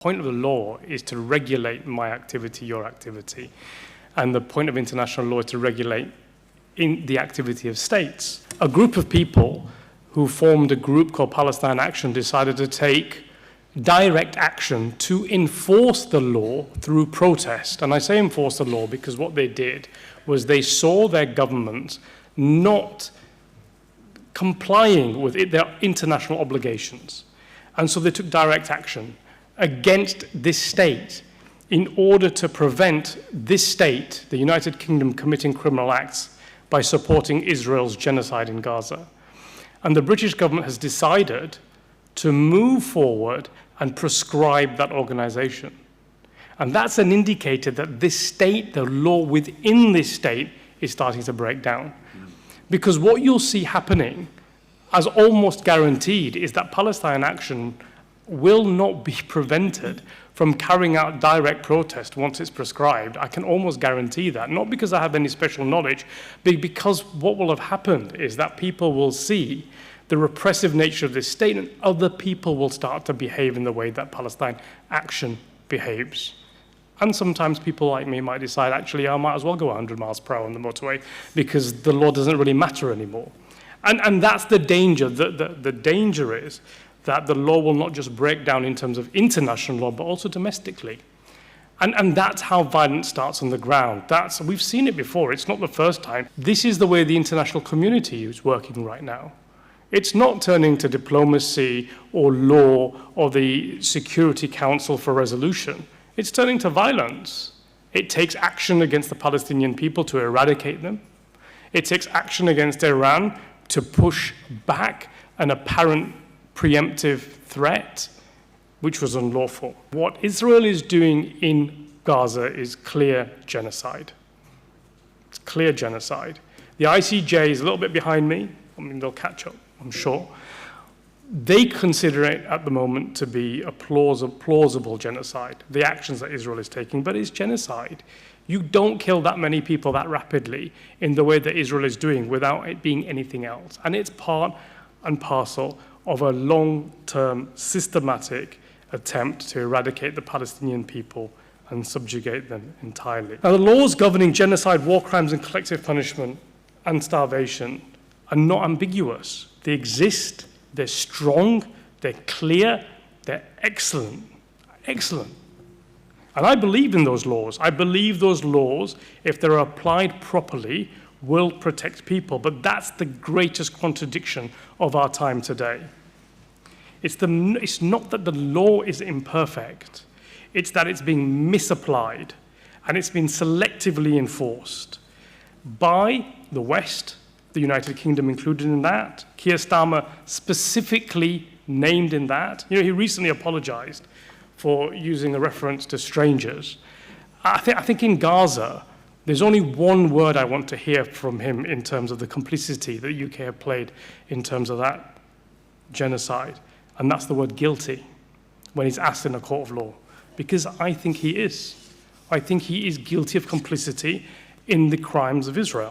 The point of the law is to regulate my activity, your activity. And the point of international law is to regulate in the activity of states. A group of people who formed a group called Palestine Action decided to take direct action to enforce the law through protest. And I say enforce the law because what they did was they saw their government not complying with their international obligations. And so they took direct action against this state in order to prevent this state, the United Kingdom, committing criminal acts by supporting Israel's genocide in Gaza. And the British government has decided to move forward and proscribe that organization. And that's an indicator that this state, the law within this state, is starting to break down. Because what you'll see happening, as almost guaranteed, is that Palestine Action will not be prevented from carrying out direct protest once it's prescribed. I can almost guarantee that, not because I have any special knowledge, but because what will have happened is that people will see the repressive nature of this state and other people will start to behave in the way that Palestine Action behaves. And sometimes people like me might decide, actually, I might as well go 100 miles per hour on the motorway because the law doesn't really matter anymore. And that's the danger. The danger is that the law will not just break down in terms of international law, but also domestically. And that's how violence starts on the ground. We've seen it before. It's not the first time. This is the way the international community is working right now. It's not turning to diplomacy or law or the Security Council for resolution. It's turning to violence. It takes action against the Palestinian people to eradicate them. It takes action against Iran to push back an apparent preemptive threat, which was unlawful. What Israel is doing in Gaza is clear genocide. It's clear genocide. The ICJ is a little bit behind me. I mean, they'll catch up, I'm sure. They consider it at the moment to be a plausible genocide, the actions that Israel is taking, but it's genocide. You don't kill that many people that rapidly in the way that Israel is doing without it being anything else. And it's part and parcel of a long-term systematic attempt to eradicate the Palestinian people and subjugate them entirely. Now, the laws governing genocide, war crimes, and collective punishment and starvation are not ambiguous. They exist, they're strong, they're clear, they're excellent, excellent. And I believe in those laws. I believe those laws, if they're applied properly, will protect people. But that's the greatest contradiction of our time today. It's not that the law is imperfect. It's that it's being misapplied and it's been selectively enforced by the West, the United Kingdom included in that. Keir Starmer specifically named in that. You know, he recently apologized for using a reference to strangers. I think in Gaza, there's only one word I want to hear from him in terms of the complicity that the UK have played in terms of that genocide, and that's the word guilty when he's asked in a court of law, because I think he is. I think he is guilty of complicity in the crimes of Israel.